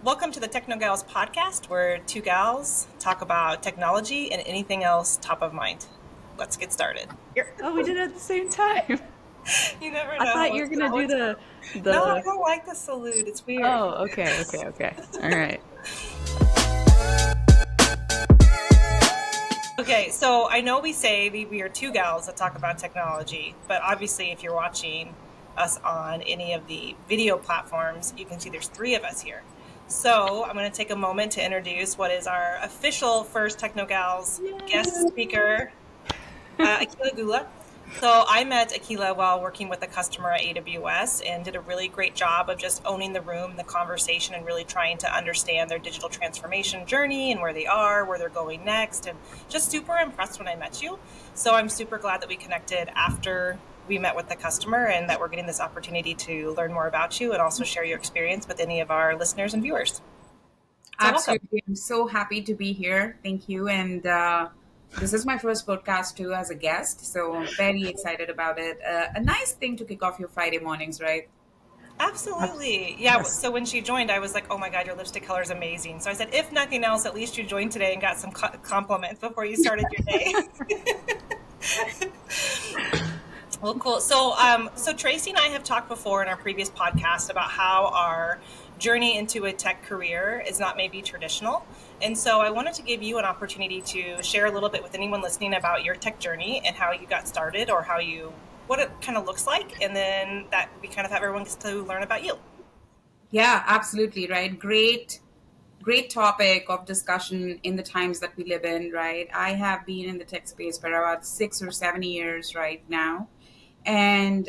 Welcome to the TechnoGals podcast, where two gals talk about technology and anything else top of mind. Let's get started. Here. Oh, we did it at the same time. You never I know thought how you were it's gonna do going. No, I the. don't like the salute. It's weird. Oh, okay. All right. Okay, so I know we say we are two gals that talk about technology, but obviously, if you're watching us on any of the video platforms, you can see there's three of us here. So I'm going to take a moment to introduce what is our official first TechnoGals guest speaker, Akhila Gudla. So I met Akhila while working with a customer at AWS and did a really great job of just owning the room, the conversation, and really trying to understand their digital transformation journey and where they are, where they're going next, and just super impressed when I met you. So I'm super glad that we connected after we met with the customer and that we're getting this opportunity to learn more about you and also share your experience with any of our listeners and viewers. So welcome. Absolutely. I'm so happy to be here. Thank you. And this is my first podcast too as a guest. So I'm very excited about it. A nice thing to kick off your Friday mornings, right? Absolutely. Yeah. Yes. So when she joined, I was like, oh my God, your lipstick color is amazing. So I said, if nothing else, at least you joined today and got some compliments before you started your day. Well, cool. So Tracy and I have talked before in our previous podcast about how our journey into a tech career is not maybe traditional. And so I wanted to give you an opportunity to share a little bit with anyone listening about your tech journey and how you got started or what it kind of looks like. And then that we kind of have everyone gets to learn about you. Yeah, absolutely. Right. Great topic of discussion in the times that we live in, right? I have been in the tech space for about 6 or 7 years right now. And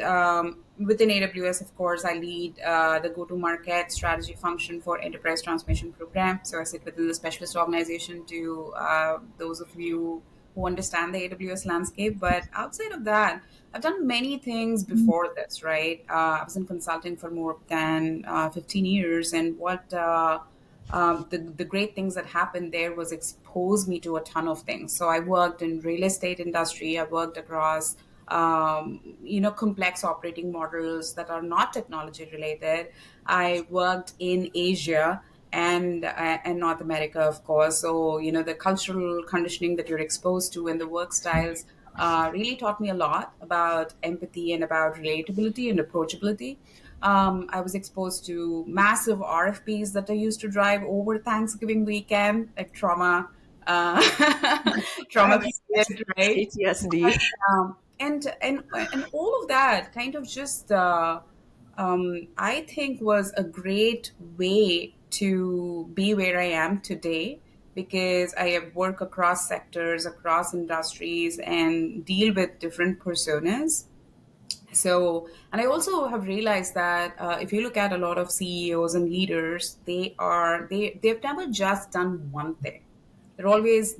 within AWS, of course, I lead the go-to-market strategy function for Enterprise Transformation Program. So I sit within the specialist organization to those of you who understand the AWS landscape. But outside of that, I've done many things before this, right? I was in consulting for more than 15 years. And the great things that happened there was expose me to a ton of things. So I worked in real estate industry. I worked across complex operating models that are not technology related. I worked in Asia and North America, of course. So the cultural conditioning that you're exposed to and the work styles really taught me a lot about empathy and about relatability and approachability. I was exposed to massive RFPs that I used to drive over Thanksgiving weekend, like uh, trauma period, right? PTSD. And all of that kind of just I think was a great way to be where I am today, because I have worked across sectors, across industries, and deal with different personas. So, and I also have realized that if you look at a lot of CEOs and leaders, they've never just done one thing. They're always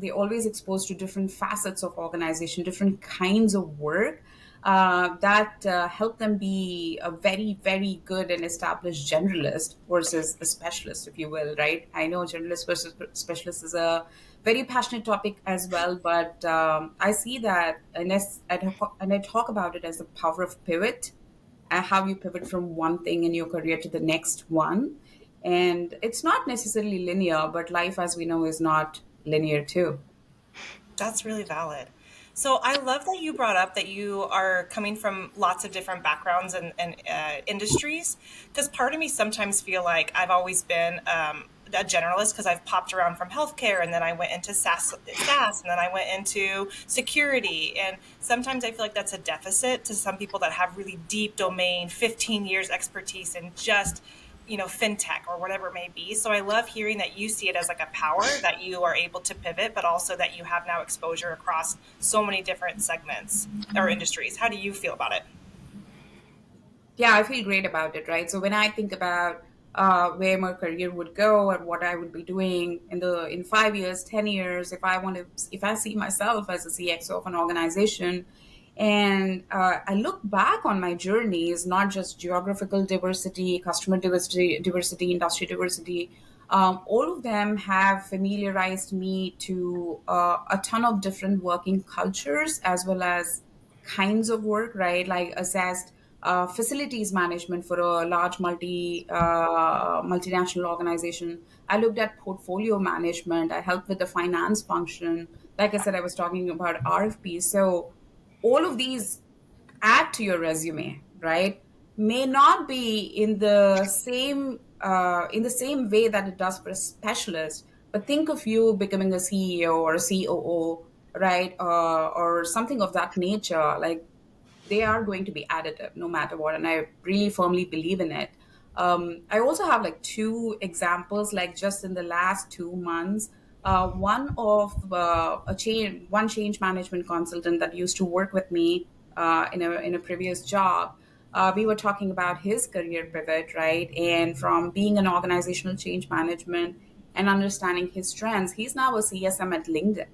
exposed to different facets of organization, different kinds of work that help them be a very, very good and established generalist versus a specialist, if you will, right? I know generalist versus specialist is a very passionate topic as well, but I see that, and I talk about it as the power of pivot, how you pivot from one thing in your career to the next one. And it's not necessarily linear, but life as we know is not linear too. That's really valid. So I love that you brought up that you are coming from lots of different backgrounds and industries, because part of me sometimes feel like I've always been a generalist because I've popped around from healthcare and then I went into SaaS and then I went into security. And sometimes I feel like that's a deficit to some people that have really deep domain, 15 years expertise in just fintech or whatever it may be. So I love hearing that you see it as like a power that you are able to pivot, but also that you have now exposure across so many different segments or industries. How do you feel about it? Yeah, I feel great about it, right? So when I think about where my career would go and what I would be doing in 5 years, 10 years, if I see myself as a CXO of an organization, and I look back on my journeys, not just geographical diversity, customer diversity, industry diversity. All of them have familiarized me to a ton of different working cultures as well as kinds of work, right? Like assessed facilities management for a large multinational organization. I looked at portfolio management. I helped with the finance function. Like I said, I was talking about RFPs. So all of these add to your resume, right? May not be in the same way that it does for a specialist, but think of you becoming a CEO or a COO, right? Or something of that nature. Like, they are going to be additive no matter what, and I really firmly believe in it. I also have like two examples, like just in the last 2 months. One of one change management consultant that used to work with me in a previous job. We were talking about his career pivot, right? And from being an organizational change management and understanding his strengths, he's now a CSM at LinkedIn,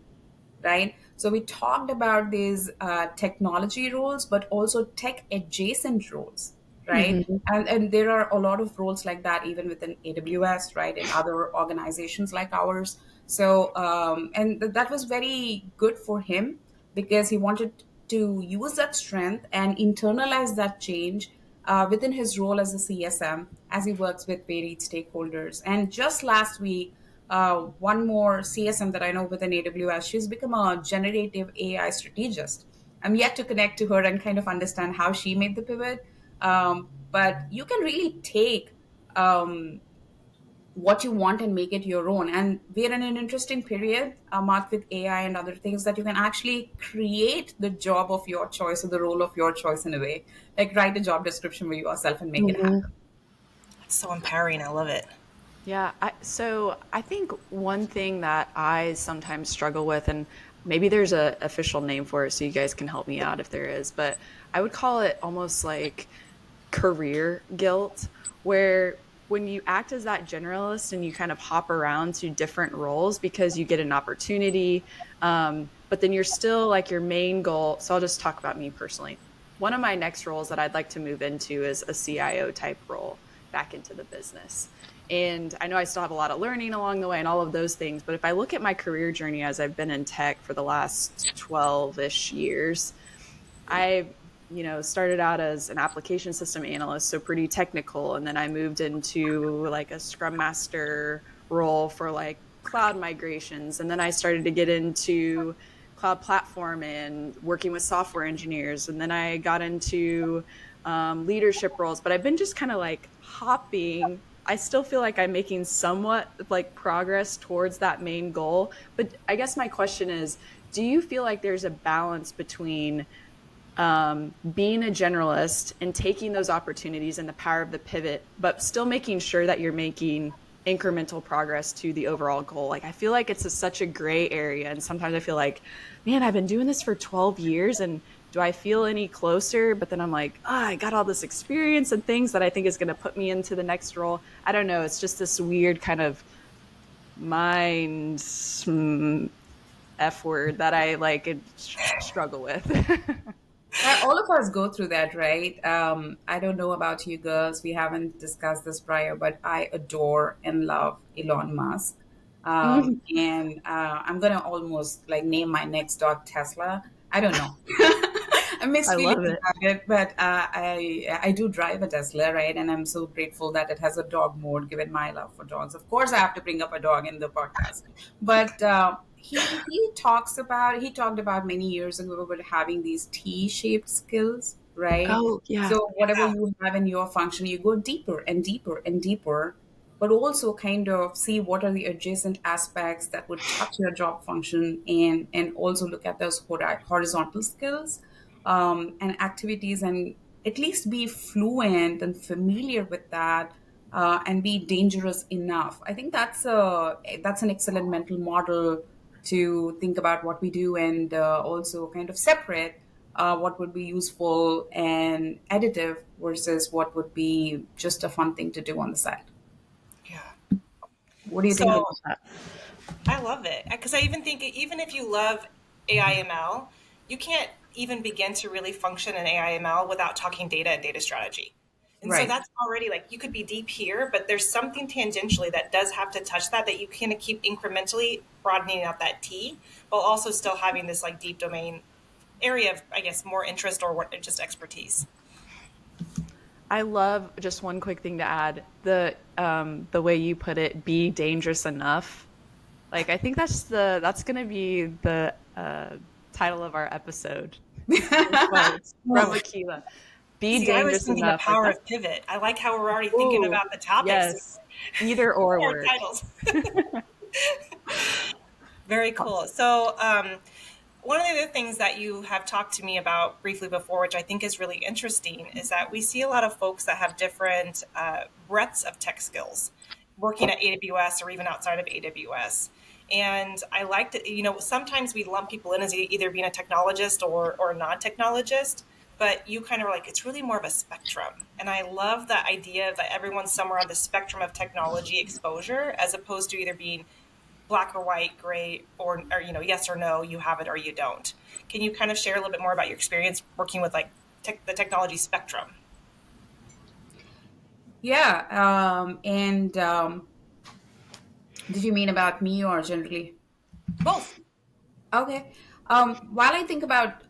right? So we talked about these technology roles, but also tech adjacent roles, right? Hmm. And there are a lot of roles like that even within AWS, right, and other organizations like ours. So and that was very good for him because he wanted to use that strength and internalize that change within his role as a CSM as he works with varied stakeholders. And just last week, one more CSM that I know within AWS, she's become a generative AI strategist. I'm yet to connect to her and kind of understand how she made the pivot. But you can really take what you want and make it your own. And we're in an interesting period, marked with AI and other things, that you can actually create the job of your choice or the role of your choice in a way. Like, write a job description for yourself and make it Hmm. happen. It's so empowering. I love it. Yeah, so I think one thing that I sometimes struggle with, and maybe there's a official name for it, so you guys can help me out if there is, but I would call it almost like career guilt, where when you act as that generalist and you kind of hop around to different roles because you get an opportunity, but then you're still like your main goal. So I'll just talk about me personally. One of my next roles that I'd like to move into is a CIO type role back into the business. And I know I still have a lot of learning along the way and all of those things. But if I look at my career journey as I've been in tech for the last 12-ish years, I, started out as an application system analyst, so pretty technical. And then I moved into like a scrum master role for like cloud migrations. And then I started to get into cloud platform and working with software engineers. And then I got into leadership roles, but I've been just kind of like hopping. I still feel like I'm making somewhat like progress towards that main goal. But I guess my question is, do you feel like there's a balance between being a generalist and taking those opportunities and the power of the pivot, but still making sure that you're making incremental progress to the overall goal? Like, I feel like it's such a gray area. And sometimes I feel like, man, I've been doing this for 12 years and do I feel any closer? But then I'm like, I got all this experience and things that I think is going to put me into the next role. I don't know. It's just this weird kind of mind F word that I like struggle with. All of us go through that, right? I don't know about you girls. We haven't discussed this prior, but I adore and love Elon Musk. And I'm going to almost like name my next dog Tesla. I don't know. I'm mixed I feelings love it. about it, but I do drive a Tesla, right? And I'm so grateful that it has a dog mode, given my love for dogs. Of course, I have to bring up a dog in the podcast, but he talked about many years ago about having these T-shaped skills, right? Oh, yeah. So whatever Yeah. you have in your function, you go deeper and deeper and deeper, but also kind of see what are the adjacent aspects that would touch your job function, and also look at those horizontal skills and activities, and at least be fluent and familiar with that, and be dangerous enough. I think that's an excellent mental model to think about what we do, and also kind of separate what would be useful and additive versus what would be just a fun thing to do on the side. Yeah. What do you think So about that? I love it because I even think even if you love AI/ML, you can't even begin to really function in AI/ML without talking data and data strategy. And so Right. that's already like you could be deep here, but there's something tangentially that does have to touch that you kind of keep incrementally broadening out that T, while also still having this like deep domain area of, I guess, more interest or what just expertise. I love just one quick thing to add. The way you put it, be dangerous enough. Like I think that's gonna be the title of our episode. In quotes from Oh, Akhila. Be see, I was dangerous thinking the enough. Like power that's of pivot. I like how we're already thinking ooh, about the topics yes. Either or or work. titles. Very cool. Awesome. So, one of the other things that you have talked to me about briefly before, which I think is really interesting, is that we see a lot of folks that have different breadths of tech skills working at AWS or even outside of AWS. And I like to, sometimes we lump people in as either being a technologist or a non technologist, but you kind of are like, it's really more of a spectrum. And I love the idea that everyone's somewhere on the spectrum of technology exposure as opposed to either being black or white, gray, or yes or no, you have it or you don't. Can you kind of share a little bit more about your experience working with like the technology spectrum? Yeah. And did you mean about me or generally? Both. Okay. While I think about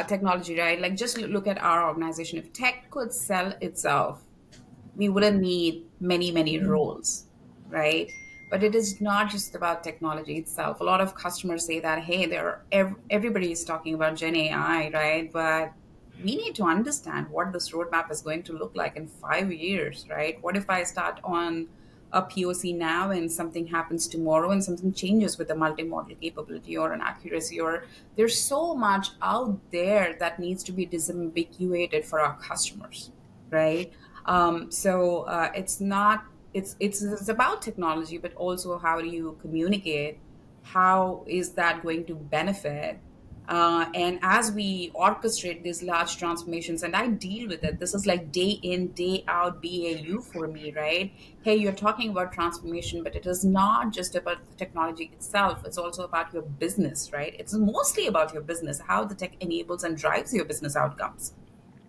technology, right, like just look at our organization. If tech could sell itself, we wouldn't need many roles, right? But it is not just about technology itself. A lot of customers say that, hey, everybody is talking about Gen AI, right? But we need to understand what this roadmap is going to look like in 5 years, right? What if I start on a POC now and something happens tomorrow and something changes with a multimodal capability or an accuracy, or there's so much out there that needs to be disambiguated for our customers, right? It's not it's about technology, but also how do you communicate? How is that going to benefit? And as we orchestrate these large transformations, and I deal with it, this is like day in, day out BAU for me, right? Hey, you're talking about transformation, but it is not just about the technology itself. It's also about your business, right? It's mostly about your business, how the tech enables and drives your business outcomes.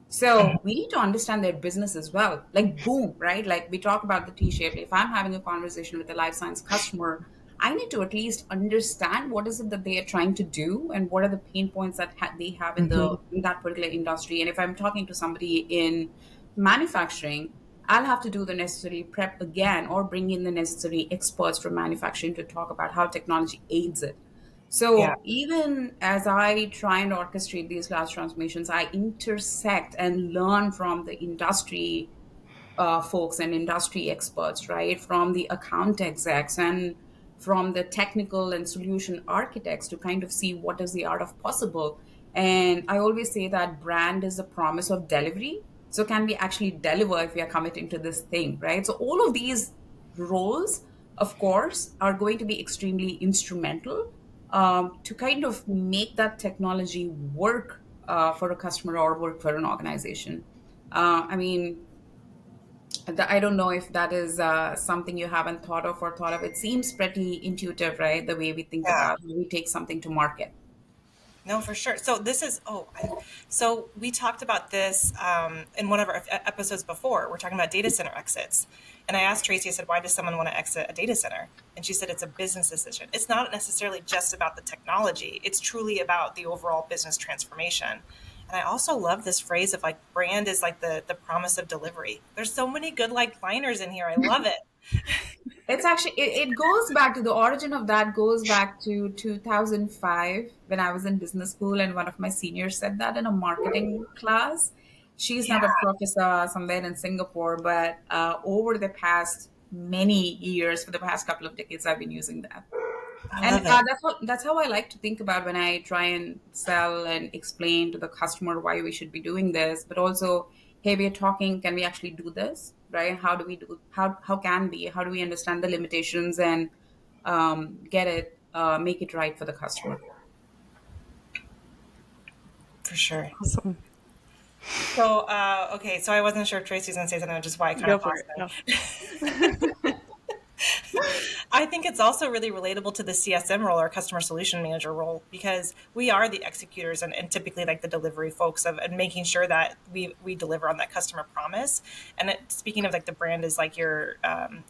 So we need to understand their business as well. Like boom, right? Like we talk about the T-shape. If I'm having a conversation with a life science customer, I need to at least understand what is it that they are trying to do and what are the pain points that they have in the Mhm. in that particular industry. And if I'm talking to somebody in manufacturing, I'll have to do the necessary prep again or bring in the necessary experts from manufacturing to talk about how technology aids it. Yeah. So even as I try and orchestrate these large transformations, I intersect and learn from the industry folks and industry experts, right? From the account execs and from the technical and solution architects to kind of see what is the art of possible. And I always say that brand is a promise of delivery. So can we actually deliver if we are committing to this thing, right? So all of these roles, of course, are going to be extremely instrumental to kind of make that technology work for a customer or work for an organization. I mean, I don't know if that is something you haven't thought of or thought of. It seems pretty intuitive, right? The way we think Yeah. about when we take something to market. No, for sure. So this is, so we talked about this in one of our episodes before. We're talking about data center exits. And I asked Tracy, I said, why does someone want to exit a data center? And she said, it's a business decision. It's not necessarily just about the technology. It's truly about the overall business transformation. And I also love this phrase of like brand is like the promise of delivery. There's so many good like liners in here. I love it. It's actually, it goes back to the origin of that, goes back to 2005 when I was in business school, and one of my seniors said that in a marketing class. She's Yeah, now a professor somewhere in Singapore, but over the past many years, for the past couple of decades, I've been using that. I And love it. that's how I like to think about when I try and sell and explain to the customer why we should be doing this, but also, hey, we're talking, can we actually do this, right? How do we do? How can we? How do we understand the limitations and get it, make it right for the customer? For sure. Awesome. So, okay, so I wasn't sure if Tracy's gonna say something, which is why I kind Go of for paused it. No. there. I think it's also really relatable to the CSM role or customer solution manager role because we are the executors and typically like the delivery folks of and making sure that we deliver on that customer promise. And speaking of like the brand is like your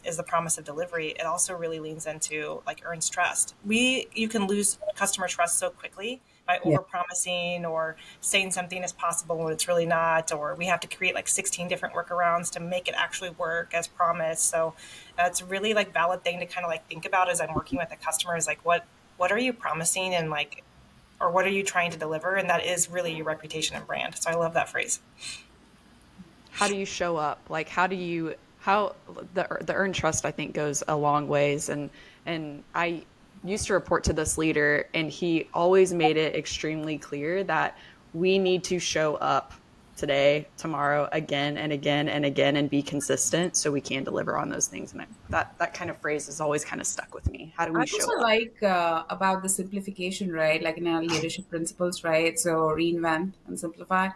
is the promise of delivery. It also really leans into like earns trust. You can lose customer trust so quickly by Yeah. overpromising or saying something is possible when it's really not, or we have to create like 16 different workarounds to make it actually work as promised. So it's a really like valid thing to kind of like think about as I'm working with the customer is like what are you promising and like or what are you trying to deliver, and that is really your reputation and brand. So I love that phrase. How do you show up? Like, how the earned trust, I think, goes a long ways. And I used to report to this leader, and he always made it extremely clear that we need to show up today, tomorrow, again and again and again, and be consistent so we can deliver on those things. And that kind of phrase has always kind of stuck with me. How do I we show also up? like about the simplification, right? Like in our leadership principles, right? So reinvent and simplify.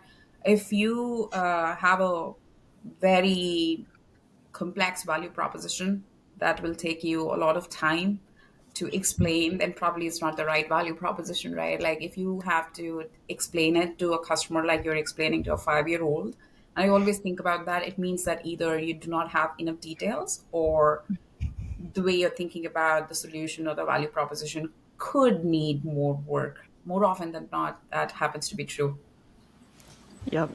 If you have a very complex value proposition that will take you a lot of time to explain, then probably it's not the right value proposition, right? Like if you have to explain it to a customer like you're explaining to a 5-year old, I always think about that. It means that either you do not have enough details or the way you're thinking about the solution or the value proposition could need more work. More often than not, that happens to be true. Yep.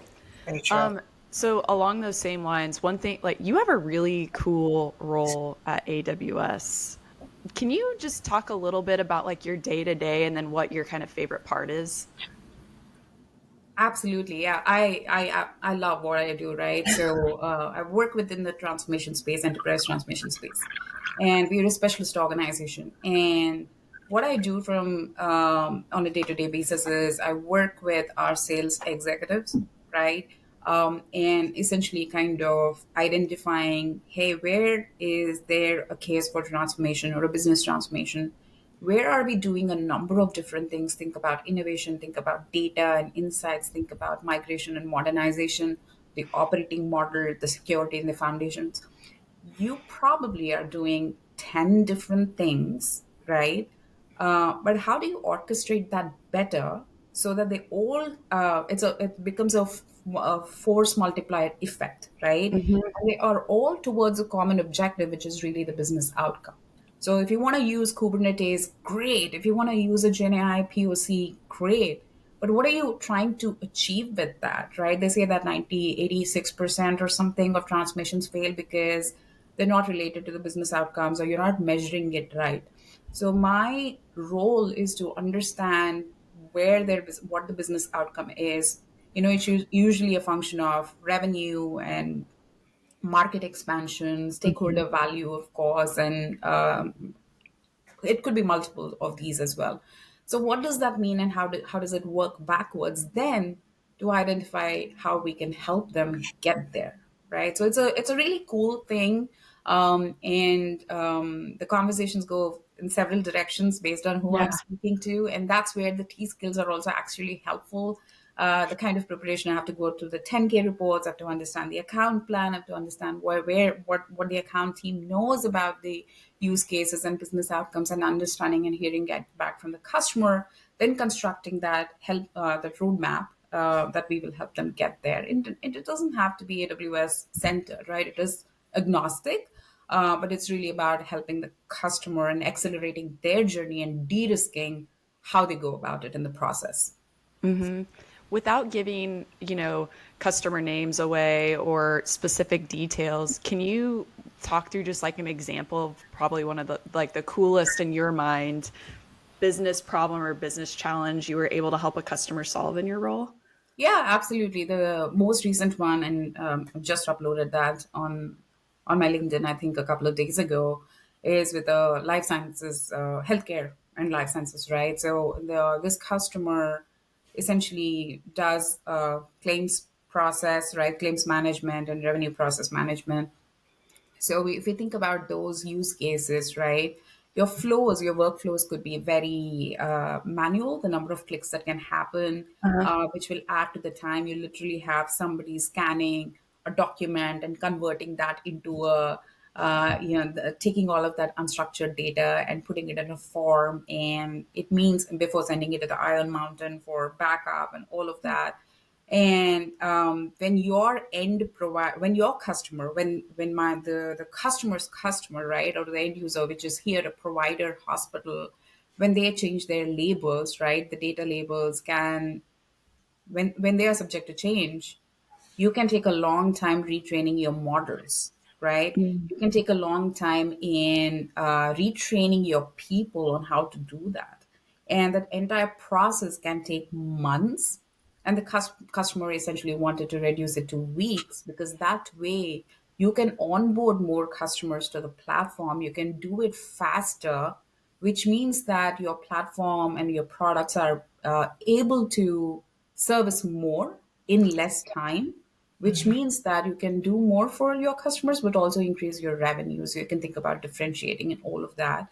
Very true. Um, so along those same lines, one thing, like you have a really cool role at AWS. Can you just talk a little bit about like your day to day and then what your kind of favorite part is? Absolutely, yeah. I love what I do, right? So I work within the transformation space, enterprise transformation space, and we're a specialist organization. And what I do from on a day to day basis is I work with our sales executives, right? And essentially, kind of identifying, hey, where is there a case for transformation or a business transformation? Where are we doing a number of different things? Think about innovation, think about data and insights, think about migration and modernization, the operating model, the security and the foundations. You probably are doing 10 different things, right? But how do you orchestrate that better so that they all it becomes a force multiplier effect, right? Hmm. And they are all towards a common objective, which is really the business outcome. So if you want to use Kubernetes, great. If you want to use a Gen AI POC, great. But what are you trying to achieve with that, right? They say that 86% or something of transmissions fail because they're not related to the business outcomes or you're not measuring it right. So my role is to understand what the business outcome is. It's usually a function of revenue and market expansion, Hmm. stakeholder value, of course, and it could be multiple of these as well. So what does that mean, and how does it work backwards then to identify how we can help them get there, right? So it's a really cool thing, and the conversations go in several directions based on who I'm Yeah. speaking to, and that's where the T skills are also actually helpful. The kind of preparation I have to go through the 10K reports, I have to understand the account plan, I have to understand what the account team knows about the use cases and business outcomes, and understanding and hearing it back from the customer, then constructing that roadmap that we will help them get there. And it doesn't have to be AWS centered, right? It is agnostic, but it's really about helping the customer and accelerating their journey and de-risking how they go about it in the process. Hmm. Without giving, customer names away or specific details, can you talk through just like an example of probably one of the coolest in your mind business problem or business challenge you were able to help a customer solve in your role? Yeah, absolutely. The most recent one, and I've just uploaded that on my LinkedIn, I think a couple of days ago, is with the life sciences, healthcare and life sciences, right? So this customer essentially does claims process, right? Claims management and revenue process management. So if we think about those use cases, right, your workflows could be very manual, the number of clicks that can happen, Uh-huh. which will add to the time. You literally have somebody scanning a document and converting that into taking all of that unstructured data and putting it in a form. And it means before sending it to the Iron Mountain for backup and all of that. And when your when your customer, when the customer's customer, right, or the end user, which is here a provider, hospital, when they change their labels, right? The data labels can, when they are subject to change, you can take a long time retraining your models, right? You can take a long time in retraining your people on how to do that. And that entire process can take months. And the customer essentially wanted to reduce it to weeks, because that way you can onboard more customers to the platform. You can do it faster, which means that your platform and your products are able to service more in less time, which means that you can do more for your customers, but also increase your revenues. You can think about differentiating and all of that.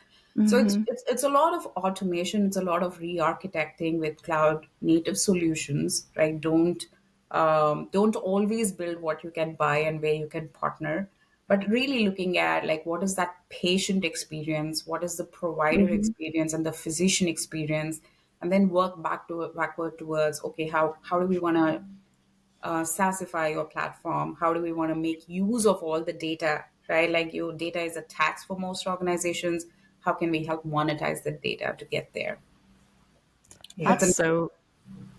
So Mm-hmm. it's a lot of automation. It's a lot of re-architecting with cloud native solutions, right? Don't always build what you can buy and where you can partner, but really looking at like what is that patient experience, what is the provider Mm-hmm. experience and the physician experience, and then work backward towards, okay, how do we want to SaaSify your platform? How do we want to make use of all the data, right? Like your data is a tax for most organizations. How can we help monetize the data to get there? That's That's Yeah. an so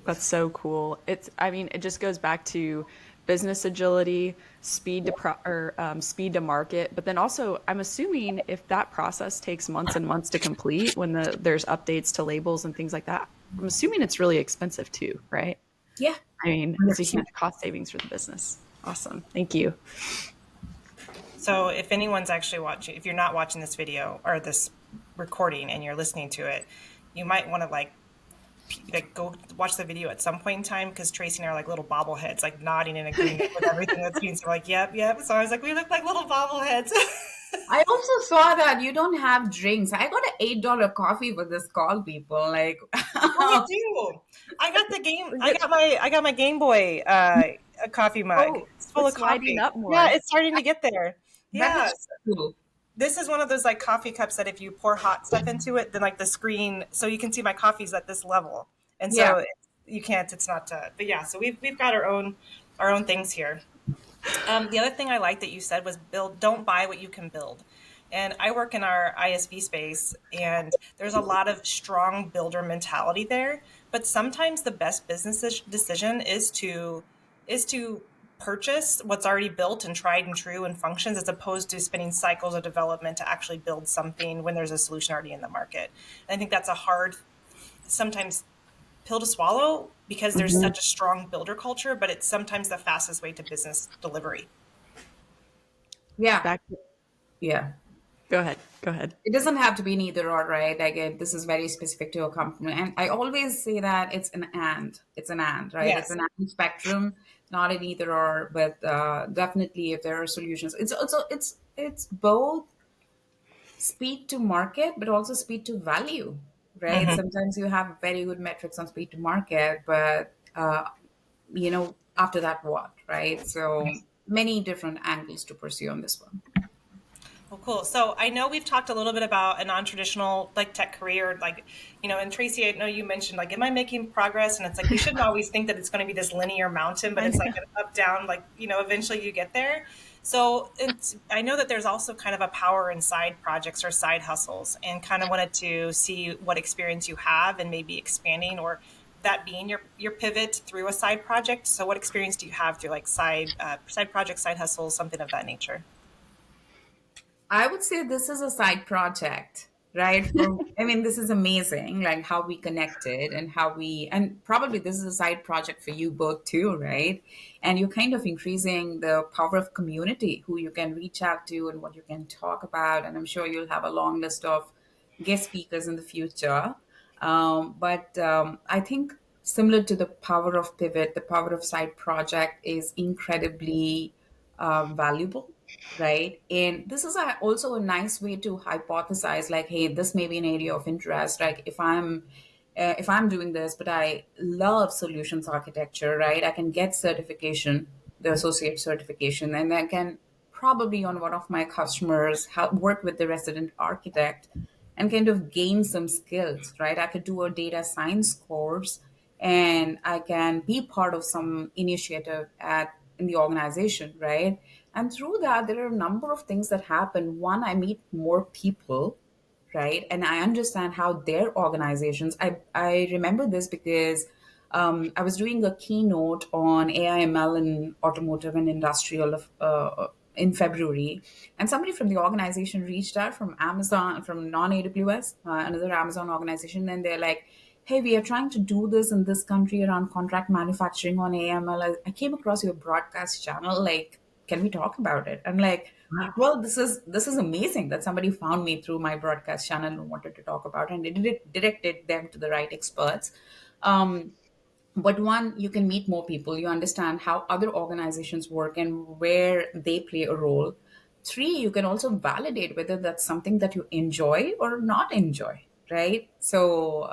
That's so cool. I mean, it just goes back to business agility, speed to market. But then also, I'm assuming if that process takes months and months to complete, when there's updates to labels and things like that, I'm assuming it's really expensive too, right? yeah, I mean, it's a huge 100%. cost savings for the business. Awesome. Thank you. So if anyone's actually watching, if you're not watching this video or this recording and you're listening to it, you might want to like go watch the video at some point in time, because Tracy and I are like little bobbleheads, like nodding in agreement with everything that's being said. We're like, yep, yep. So I was like, we look like little bobbleheads. I also saw that you don't have drinks. I got an $8 coffee for this call, people. Like, Oh, we oh, do. I got the game. We're good. I got my Game Boy a coffee mug. Oh, It's full of it's lighting coffee. up Yeah, more. it's starting to get there. that Yeah. is cool. This is one of those like coffee cups that if you pour hot stuff into it, then like the screen, so you can see my coffee's at this level, and Yeah. so you can't. It's not. But yeah, so we've got our own things here. The other thing I like that you said was build, don't buy what you can build. And I work in our ISV space, and there's a lot of strong builder mentality there. But sometimes the best business decision is to purchase what's already built and tried and true and functions, as opposed to spending cycles of development to actually build something when there's a solution already in the market. And I think that's a hard, sometimes, pill to swallow, because there's Mhm. such a strong builder culture, but it's sometimes the fastest way to business delivery. Yeah. Back. Yeah. Go ahead. Go ahead. It doesn't have to be an either or, right? Like this is very specific to a company. And I always say that it's an and. It's an and, right? It's Yes. an and spectrum, not an either or, but definitely if there are solutions. It's both speed to market, but also speed to value, right? Hmm. Sometimes you have very good metrics on speed to market, but after that what, right? So many different angles to pursue on this one. Well, cool. So I know we've talked a little bit about a non-traditional like tech career, like, and Tracy, I know you mentioned like, am I making progress? And it's like, we shouldn't always think that it's going to be this linear mountain, but I it's know. like an up, down, like, eventually you get there. So I know that there's also kind of a power in side projects or side hustles, and kind of wanted to see what experience you have and maybe expanding, or that being your pivot through a side project. So what experience do you have through like side projects, side hustles, something of that nature? I would say this is a side project, right? I mean, this is amazing, like how we connected and and probably this is a side project for you both too, right? And you're kind of increasing the power of community, who you can reach out to and what you can talk about. And I'm sure you'll have a long list of guest speakers in the future. But I think similar to the power of pivot, the power of side project is incredibly valuable, right? And this is also a nice way to hypothesize, like, hey, this may be an area of interest. Like if I'm doing this, but I love solutions architecture, right? I can get certification, the associate certification, and I can probably on one of my customers help work with the resident architect and kind of gain some skills, right? I could do a data science course and I can be part of some initiative at in the organization, right? And through that, there are a number of things that happen. One, I meet more people, right? And I understand how their organizations, I remember this because I was doing a keynote on AIML in automotive and industrial in February, and somebody from the organization reached out from Amazon, from non AWS, another Amazon organization, and they're like, "Hey, we are trying to do this in this country around contract manufacturing on AML. I came across your broadcast channel. Like, can we talk about it?" I'm like, "Well, this is amazing that somebody found me through my broadcast channel and wanted to talk about it, and it directed them to the right experts." Um, but one, you can meet more people, you understand how other organizations work and where they play a role. Three, you can also validate whether that's something that you enjoy or not enjoy, right? So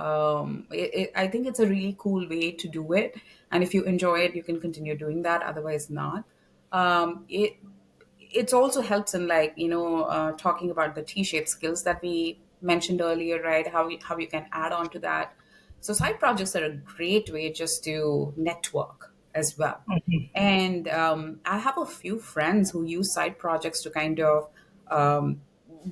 I think it's a really cool way to do it, and if you enjoy it, you can continue doing that, otherwise not. It also helps in, like, talking about the T-shaped skills that we mentioned earlier, right? How you can add on to that. So side projects are a great way just to network as well. And I have a few friends who use side projects to kind of um,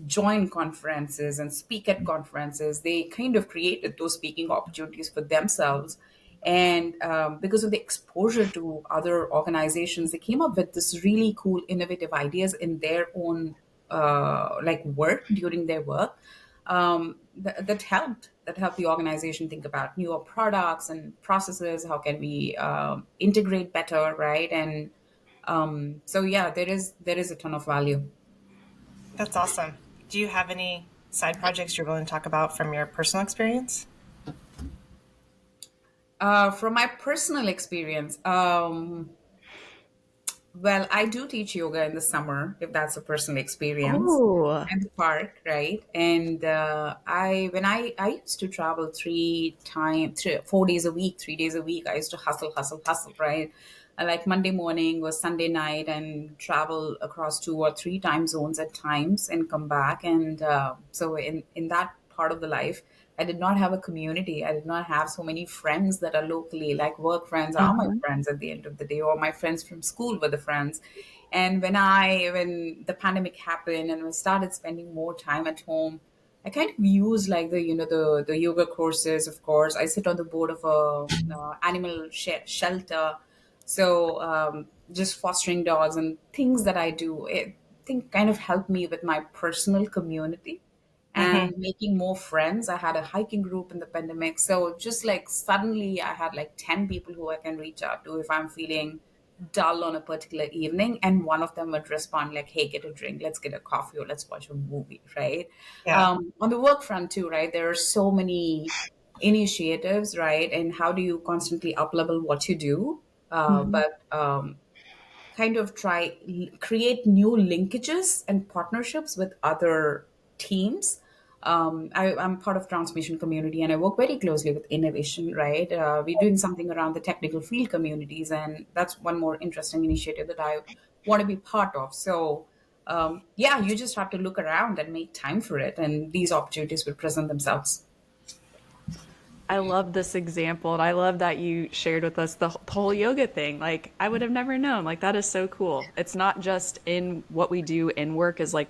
join conferences and speak at conferences. They kind of created those speaking opportunities for themselves. And because of the exposure to other organizations, they came up with this really cool, innovative ideas in their own like work during their work, that helped the organization think about newer products and processes. How can we integrate better, right? And so yeah, there is a ton of value. That's awesome. Do you have any side projects you're willing to talk about from your personal experience? From my personal experience, well, I do teach yoga in the summer, if that's a personal experience, Oh, at the park, right? And I used to travel 4 days a week, 3 days a week. I used to hustle, hustle, hustle, right? Like Monday morning or Sunday night, and travel across 2 or 3 time zones at times, and come back. And so in that part of the life, I did not have a community. I did not have so many friends that are locally, like work friends are my mhm. friends at the end of the day, or my friends from school were the friends. And when the pandemic happened and we started spending more time at home, I kind of use, like, the yoga courses. Of course, I sit on the board of a animal shelter, so just fostering dogs and things that I do, I think, kind of help me with my personal community Mm-hmm. and making more friends. I had a hiking group in the pandemic. So just like suddenly I had like 10 people who I can reach out to if I'm feeling dull on a particular evening. And one of them would respond like, "Hey, get a drink, let's get a coffee, or let's watch a movie," right? Yeah. On the work front too, right? There are so many initiatives, right? And how do you constantly up level what you do? But kind of create new linkages and partnerships with other teams. I'm part of transmission community, and I work very closely with innovation, right? We're doing something around the technical field communities, and that's one more interesting initiative that I want to be part of. So yeah, you just have to look around and make time for it, and these opportunities will present themselves. I love this example, and I love that you shared with us the whole yoga thing. Like, I would have never known. Like, that is so cool. It's not just in what we do in work as like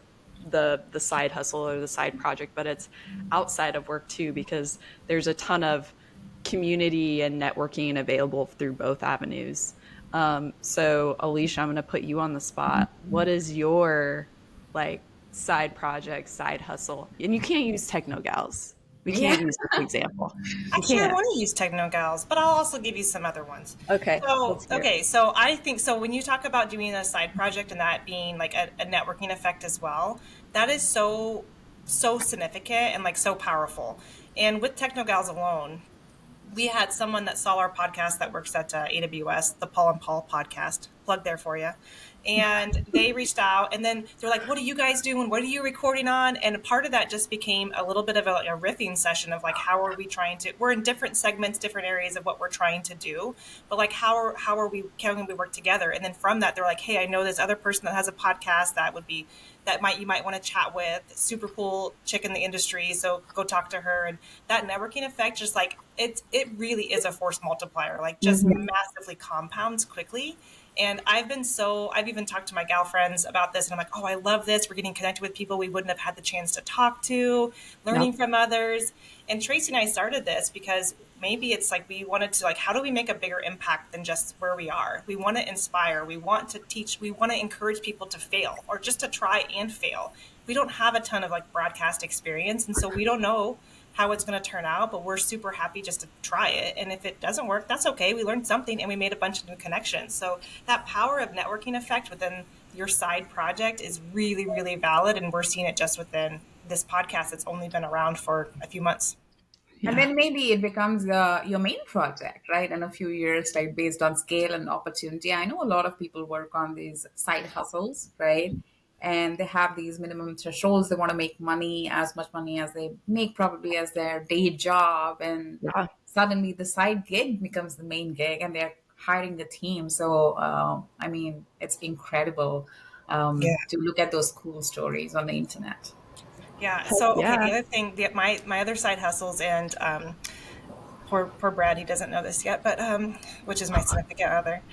the side hustle or the side project, but it's outside of work too, because there's a ton of community and networking available through both avenues. So, Alicia, I'm going to put you on the spot. What is your like side project, side hustle? And you can't use TechnoGals. We Yeah. can't use this example. You Actually, I can't. want to use TechnoGals, but I'll also give you some other ones. Okay, So, let's hear it. okay, so I think so. When you talk about doing a side project and that being like a networking effect as well, that is so significant and like so powerful. And with TechnoGals alone, we had someone that saw our podcast that works at AWS, the Paul and Paul podcast. Plug there for you. And they reached out, and then they're like, "What are you guys doing? What are you recording on?" And part of that just became a little bit of a riffing session of like, how are we trying to? We're in different segments, different areas of what we're trying to do, but like, how are we? Can we work together? And then from that, they're like, "Hey, I know this other person that has a podcast that would be that might you might want to chat with. Super cool chick in the industry, so go talk to her." And that networking effect, just like it really is a force multiplier. Like just Mhm. massively compounds quickly. And I've even talked to my gal friends about this, and I'm like, oh, I love this. We're getting connected with people we wouldn't have had the chance to talk to, Yep. learning from others. And Tracy and I started this because maybe it's like we wanted to, like, how do we make a bigger impact than just where we are? We want to inspire, we want to teach, we want to encourage people to fail or just to try and fail. We don't have a ton of like broadcast experience, and so we don't know how it's going to turn out, but we're super happy just to try it. And if it doesn't work, that's okay. We learned something and we made a bunch of new connections. So that power of networking effect within your side project is really, really valid. And we're seeing it just within this podcast that's only been around for a few months. And Yeah. then maybe it becomes your main project, right? In a few years, like based on scale and opportunity. I know a lot of people work on these side hustles, right? And they have these minimum thresholds. They want to make money, as much money as they make, probably as their day job. And Yeah. suddenly the side gig becomes the main gig and they're hiring the team. So, I mean, it's incredible Yeah. to look at those cool stories on the internet. Yeah. So, okay. The Yeah. other thing, my other side hustles, and poor Brad, he doesn't know this yet, but which is my significant other.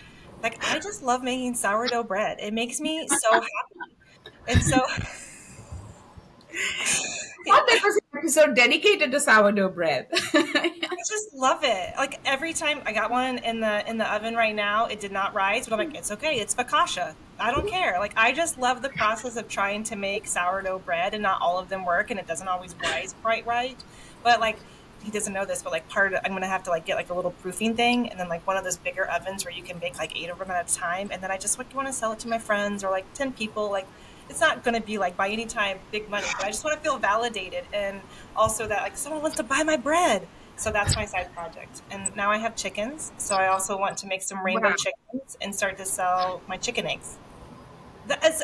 Like, I just love making sourdough bread. It makes me so happy. And so, yeah, Thought there was an episode dedicated to sourdough bread. I just love it. Like every time I got one in the oven right now, it did not rise, but I'm like, it's okay. It's focaccia. I don't care. Like I just love the process of trying to make sourdough bread, and not all of them work, and it doesn't always rise quite right. But like he doesn't know this, but like I'm gonna have to like get like a little proofing thing, and then like one of those bigger ovens where you can bake like 8 of them at a time, and then I just like want to sell it to my friends or like 10 people. Like it's not gonna be like by any time big money, but I just want to feel validated, and also that like someone wants to buy my bread. So that's my side project. And now I have chickens. So I also want to make some rainbow Wow. chickens and start to sell my chicken eggs.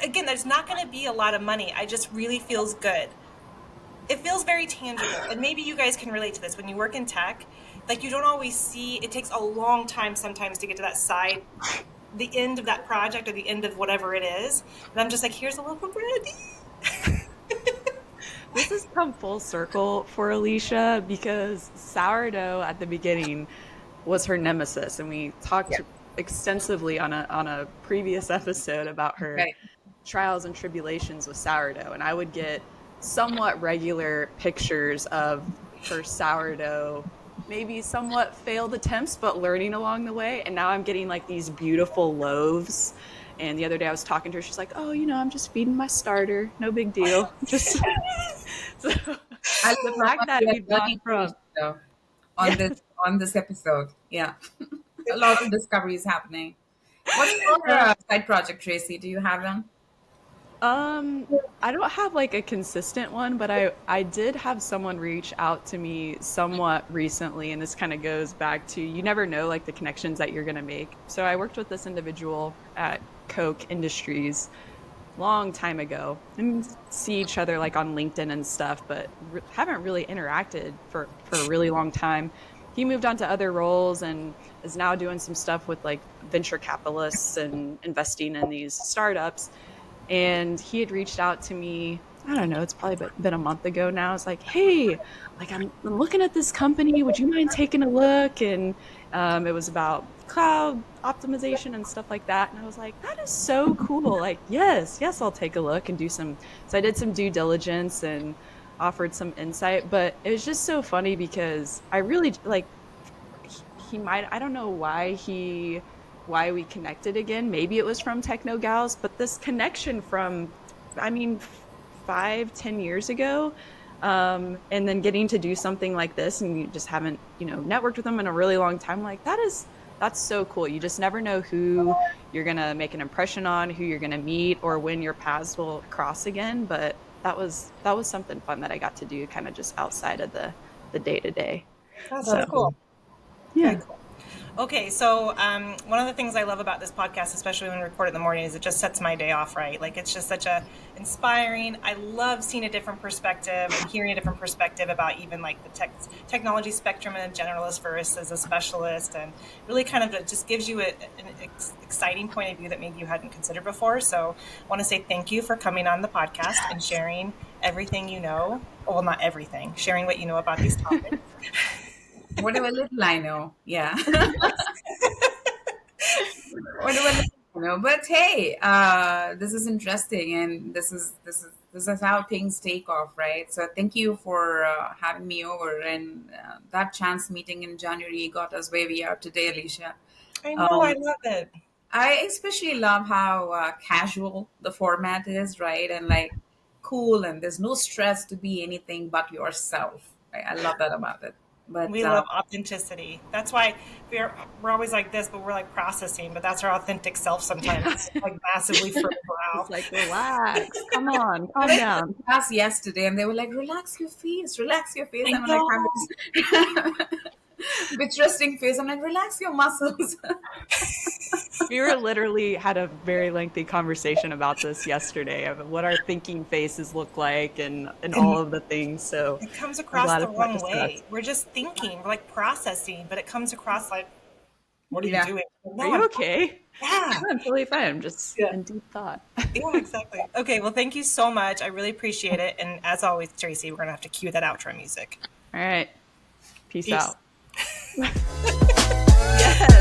Again, there's not going to be a lot of money. I just really feels good. It feels very tangible. And maybe you guys can relate to this. When you work in tech, like you don't always see, it takes a long time sometimes to get to that side, the end of that project or the end of whatever it is. And I'm just like, here's a loaf of bread. This has come full circle for Alicia because sourdough at the beginning was her nemesis, and we Yeah. talked extensively on a previous episode about her Right. trials and tribulations with sourdough. And I would get somewhat regular pictures of her sourdough, maybe somewhat failed attempts, but learning along the way. And now I'm getting like these beautiful loaves. And the other day I was talking to her, she's like, "Oh, I'm just feeding my starter, no big deal." Just so I the love fact what that we are we've gone learning from each from other on yeah, this episode. Yeah, a lot of discoveries happening. What's your side project, Tracy? Do you have them? um, I don't have like a consistent one, but I did have someone reach out to me somewhat recently, and this kind of goes back to you never know like the connections that you're gonna make. So I worked with this individual at Coke Industries long time ago and see each other like on LinkedIn and stuff, but haven't really interacted for a really long time. He moved on to other roles and is now doing some stuff with like venture capitalists and investing in these startups. And he had reached out to me. I don't know, it's probably been a month ago now. It's like, hey, like I'm looking at this company. Would you mind taking a look? And it was about cloud optimization and stuff like that. And I was like, that is so cool. Like, yes, I'll take a look and do some. So I did some due diligence and offered some insight. But it was just so funny because I really like he might I don't know why we connected again. Maybe it was from TechnoGals, but this connection from, I mean, 5-10 years ago, and then getting to do something like this, and you just haven't, networked with them in a really long time. Like that's so cool. You just never know who you're gonna make an impression on, who you're gonna meet, or when your paths will cross again. But that was something fun that I got to do, kind of just outside of the day to day. Oh, So that's cool. Very yeah. cool. Okay, so one of the things I love about this podcast, especially when we record it in the morning, is it just sets my day off right. Like it's just such a inspiring. I love seeing a different perspective and hearing a different perspective about even like the technology spectrum and a generalist versus a specialist, and really kind of it just gives you an exciting point of view that maybe you hadn't considered before. So I want to say thank you for coming on the podcast and sharing everything you know. Well, not everything, sharing what you know about these topics. Whatever little I know. Yeah. Whatever little I But hey, this is interesting, and this is how things take off, right? So thank you for having me over, and that chance meeting in January got us where we are today, Alicia. I know, I um, love it. I especially love how casual the format is, right? And like cool, and there's no stress to be anything but yourself. I love that about it. But We love authenticity. That's why we're always like this, but we're like processing. But that's our authentic self. Sometimes it's like massively further It's out. like, relax, come on, I calm went to down. class yesterday, and they were like, relax your face." I I'm like, know. with resting face. I'm like, relax your muscles. We were literally had a very lengthy conversation about this yesterday of what our thinking faces look like and all And of the things. So it comes I'm across glad the it's got wrong way. discussed. We're just thinking, we're like processing, but it comes across like, what are you Yeah. doing? Are No, you okay? yeah, No, I'm totally fine. I'm just yeah, in deep thought. yeah, exactly. Okay, well, thank you so much. I really appreciate it. And as always, Tracy, we're going to have to cue that outro music. All right. Peace Peace. out. Yes.